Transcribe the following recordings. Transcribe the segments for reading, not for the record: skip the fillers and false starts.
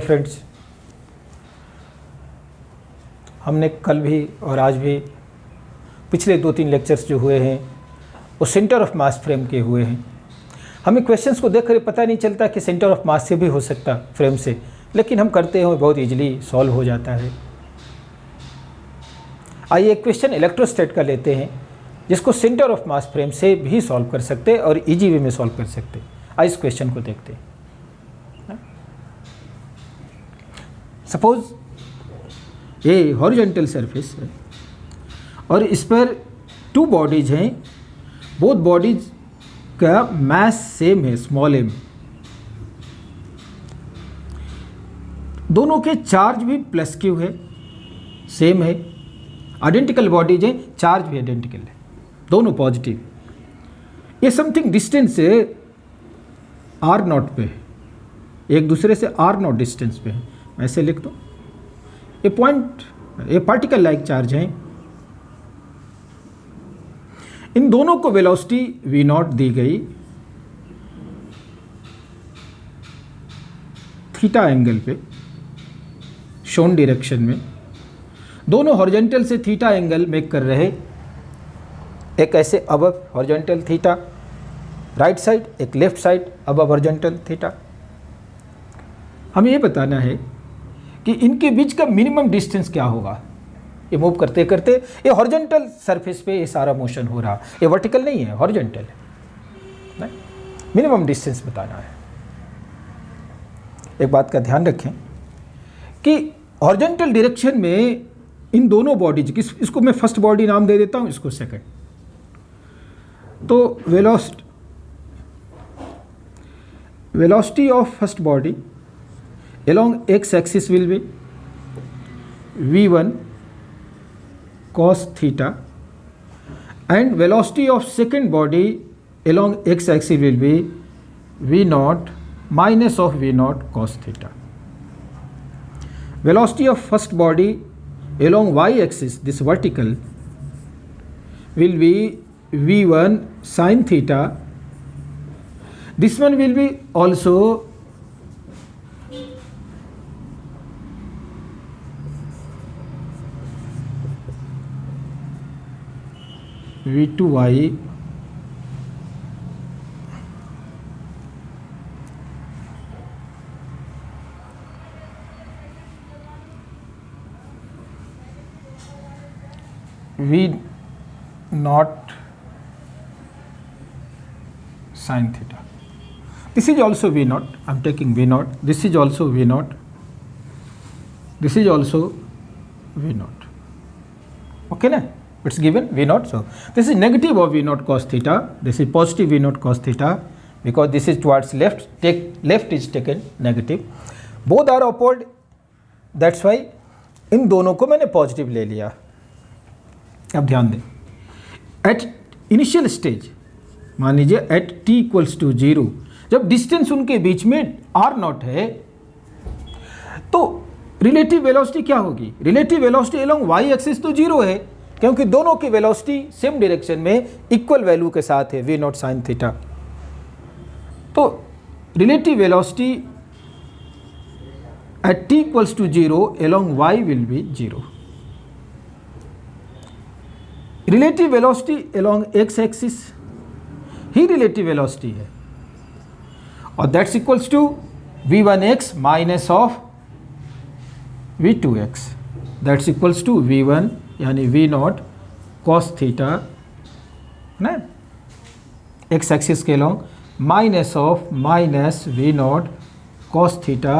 Friends, हमने कल भी और आज भी पिछले 2-3 लेक्चर्स जो हुए हैं वो सेंटर ऑफ मास फ्रेम के हुए हैं। हमें क्वेश्चंस को देखकर पता नहीं चलता कि सेंटर ऑफ मास से भी हो सकता फ्रेम से, लेकिन हम करते हैं बहुत इजीली सॉल्व हो जाता है। आइए एक क्वेश्चन इलेक्ट्रोस्टैट का लेते हैं जिसको सेंटर ऑफ मास फ्रेम से भी सॉल्व कर सकते हैं और इजी वे में सॉल्व कर सकते हैं। आइए इस क्वेश्चन को देखते हैं। सपोज ये हॉरिजॉन्टल सरफेस है और इस पर 2 बॉडीज हैं, बोथ बॉडीज का मास सेम है, स्मॉल m। दोनों के चार्ज भी प्लस क्यू है, सेम है, आइडेंटिकल बॉडीज हैं, चार्ज भी आइडेंटिकल है, दोनों पॉजिटिव। ये समथिंग डिस्टेंस है r0 पे है, एक दूसरे से r0 डिस्टेंस पे है। मैं ऐसे लिख दूं, ये पार्टिकल लाइक चार्ज हैं। इन दोनों को वेलोसिटी v0 दी गई थीटा एंगल पे, शोन डायरेक्शन में। दोनों हॉरिजॉन्टल से थीटा एंगल मेक कर रहे, एक ऐसे above horizontal theta right side, एक left side above horizontal theta. हमें ये बताना है कि इनके बीच का मिनिमम डिस्टेंस क्या होगा। ये मूव करते करते ये हॉरिजॉन्टल सरफेस पे ये सारा मोशन हो रहा, ये वर्टिकल नहीं है, हॉरिजॉन्टल है। मिनिमम डिस्टेंस बताना है। एक बात का ध्यान रखें कि हॉरिजॉन्टल डायरेक्शन में इन दोनों बॉडीज, इसको मैं फर्स्ट बॉडी नाम दे देता हूँ, इसको सेकंड। तो velocity of first body along x axis will be v1 cos theta and velocity of second body along x axis will be v0 minus of v0 cos theta. Velocity of first body along y axis, this vertical, will be v1 sin theta. This one will be also v2y v0 sin theta. This is also v0. I am taking v0. This is also v0. This is also v0. Okay na? It's given v0. So this is negative of v0 cos theta. This is positive v0 cos theta because this is towards left. Take left is taken negative. Both are upward. That's why इन दोनों को मैंने positive ले लिया। अब ध्यान दें, at initial stage मान लीजिए एट t इक्वल्स टू 0, जब डिस्टेंस उनके बीच में r0 है तो रिलेटिव वेलोसिटी क्या होगी? Relative velocity along y axis तो 0 है क्योंकि दोनों की वेलोसिटी सेम डायरेक्शन में इक्वल वैल्यू के साथ है, v0 sin थीटा। तो relative velocity at t equals to 0 along y will be 0। Relative velocity along x axis ही रिलेटिव वेलोसिटी है और that's equals to v1x minus of v2x, that's equals to v1 यानी v0 cos theta ना x axis के long minus of minus v0 cos theta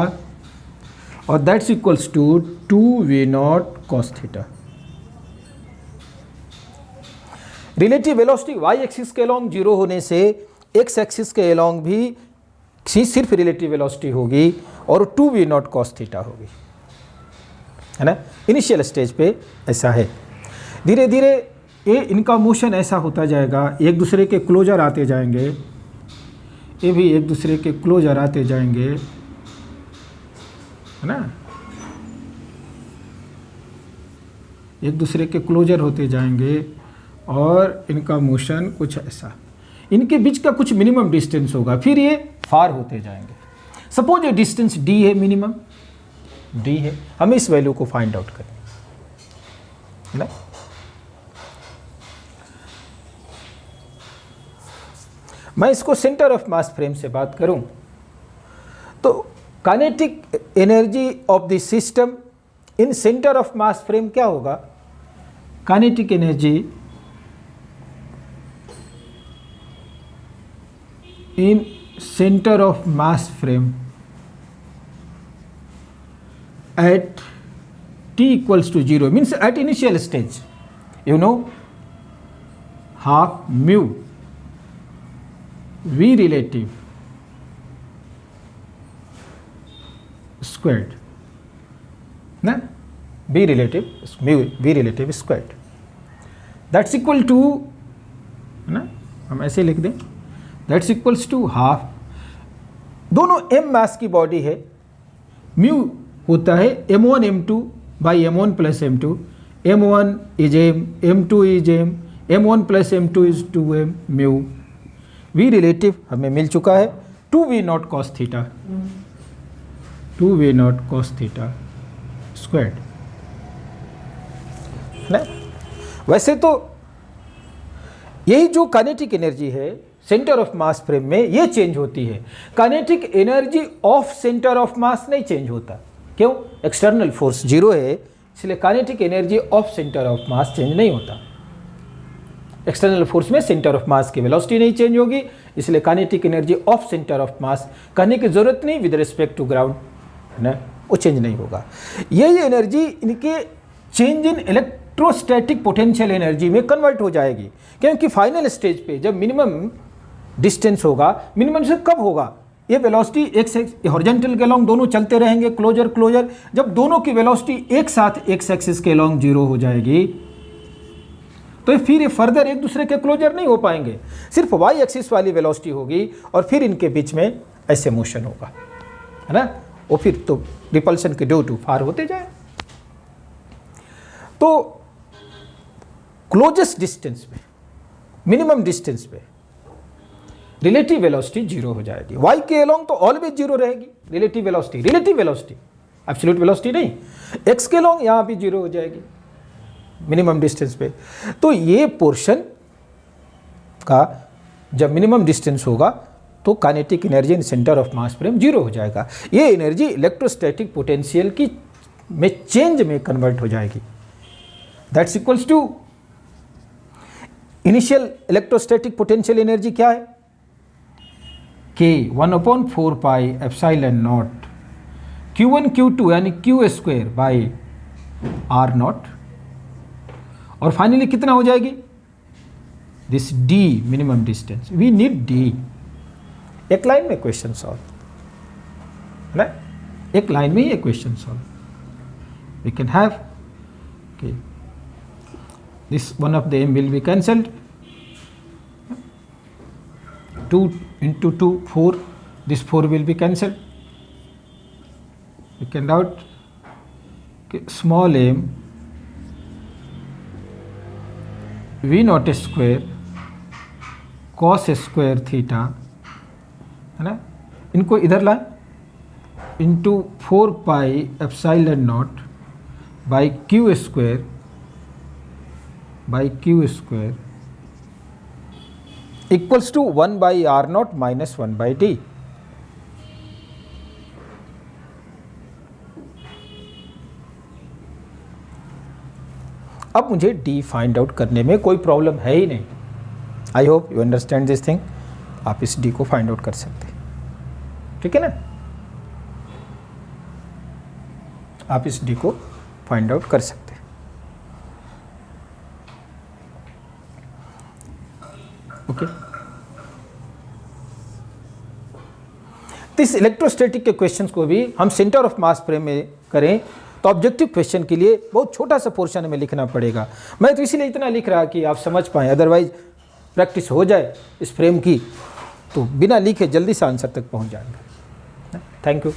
और that's equals to 2v0 cos theta. Relative velocity y axis के long 0 होने से x axis के long भी सिर्फ रिलेटिव वेलोसिटी होगी और 2v0 cos थीटा होगी, है ना। इनिशियल स्टेज पे ऐसा है। धीरे धीरे ये इनका मोशन ऐसा होता जाएगा, एक दूसरे के क्लोजर आते जाएंगे, ये भी एक दूसरे के क्लोजर आते जाएंगे, है ना, एक दूसरे के क्लोजर होते जाएंगे और इनका मोशन कुछ ऐसा, इनके बीच का कुछ मिनिमम डिस्टेंस होगा, फिर ये फार होते जाएंगे। सपोज ये डिस्टेंस d है मिनिमम, डी है, हमें इस वैल्यू को फाइंड आउट करनी है ना। मैं इसको सेंटर ऑफ मास फ्रेम से बात करूं तो kinetic energy of the system in centre of mass frame क्या होगा? Kinetic energy in centre of mass frame at t equals to 0 means at initial stage, you know, half mu v relative squared ना, v relative mu v relative squared, that's equal to ना, हम ऐसे लिख दें, that's equals to half, दोनों m मास की body है, mu होता है m1 m2 by m1 plus m2, m1 is m, m2 is m, m1 plus m2 is 2m mu. v relative हमें मिल चुका है 2v not cos theta, 2v not cos theta squared है। वैसे तो यही जो काइनेटिक एनर्जी है centre of mass frame में ये चेंज होती है, kinetic energy of centre of mass नहीं चेंज होता। क्यों? एक्सटर्नल फोर्स जीरो है, इसलिए kinetic energy of centre of mass change नहीं होता। एक्सटर्नल फोर्स में सेंटर ऑफ मास की वेलोसिटी नहीं चेंज होगी, इसलिए kinetic energy of centre of mass कहने की जरूरत नहीं विद रिस्पेक्ट टू ग्राउंड है ना, वो चेंज नहीं होगा। यही एनर्जी इनके change in electrostatic potential energy में कन्वर्ट हो जाएगी, क्योंकि फाइनल स्टेज पे जब मिनिमम डिस्टेंस होगा, मिनिमम से कब होगा? ये वेलोसिटी एक्स हॉरिजॉन्टल के अलोंग दोनों चलते रहेंगे क्लोजर क्लोजर, जब दोनों की वेलोसिटी एक साथ एक्स एक्सिस के अलोंग जीरो हो जाएगी तो फिर ये फर्दर एक दूसरे के क्लोजर नहीं हो पाएंगे, सिर्फ वाई एक्सिस वाली वेलोसिटी होगी और फिर इनके बीच में ऐसे मोशन होगा है ना, वो फिर तो रिपल्शन के ड्यू टू फार होते जाए। तो क्लोजेस्ट डिस्टेंस पे, मिनिमम डिस्टेंस पे रिलेटिव वेलोसिटी जीरो हो जाएगी, y के अलोंग तो ऑलवेज जीरो रहेगी रिलेटिव वेलोसिटी एब्सोल्यूट वेलोसिटी नहीं, x के अलोंग यहाँ भी जीरो हो जाएगी मिनिमम डिस्टेंस पे। तो ये पोर्शन का जब मिनिमम डिस्टेंस होगा तो kinetic energy in centre of mass frame zero हो जाएगा, ये एनर्जी इलेक्ट्रोस्टैटिक पोटेंशियल की में चेंज में कन्वर्ट हो जाएगी। That's equals to initial electrostatic potential energy क्या है? K 1/4 pi epsilon not Q1 Q2 यानी Q square by R naught, और फाइनली कितना हो जाएगी? This D minimum distance, we need D। एक लाइन में क्वेश्चन सॉल्व है ना, एक लाइन में ये question solve, we can have okay, this one of the m will be cancelled, 2 into 2 4, this 4 will be cancelled, we can out okay, small m v naught square cos square theta है ना, इनको इधर ला into 4 pi epsilon naught by Q square equals to 1 by R naught minus 1 by D. अब मुझे D find out करने में कोई प्रॉब्लम है ही नहीं। I hope you understand this thing. आप इस डी को फाइंड आउट कर सकते हैं, ठीक है ना, आप इस डी को फाइंड आउट कर सकते हैं। ओके, तो इस इलेक्ट्रोस्टैटिक के क्वेश्चंस को भी हम सेंटर ऑफ मास फ्रेम में करें तो ऑब्जेक्टिव क्वेश्चन के लिए बहुत छोटा सा पोर्शन हमें लिखना पड़ेगा। मैं तो इसीलिए इतना लिख रहा कि आप समझ पाएँ, अदरवाइज प्रैक्टिस हो जाए इस फ्रेम की तो बिना लिखे जल्दी से आंसर तक पहुंच जाएंगे। Thank you.